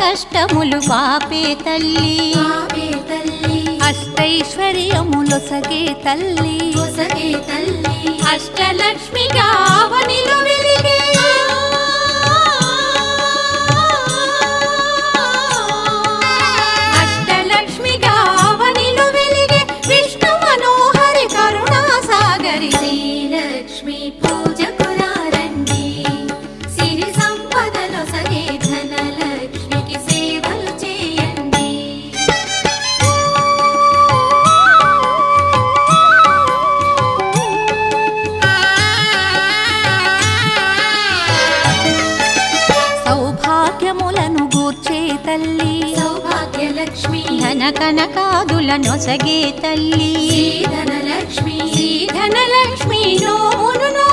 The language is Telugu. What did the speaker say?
కష్టములు పాపే తల్లి అష్టైశ్వర్యములొసగే తల్లి అష్టలక్ష్మిగా అవనిలో వెలిగే అష్టలక్ష్మిగా అవనిలో వెలిగే విష్ణు మనోహరి కరుణా సాగరి శ్రీలక్ష్మి పూజకురారండి సిరి సంపదలో సగే ధనలక్ష్మికి సేవలు చేయండి. సౌభాగ్యములను గూర్చే తల్లి సౌభాగ్యలక్ష్మి ధన కనకాదులనొసగే తల్లి ధనలక్ష్మి ధనలక్ష్మి నోమును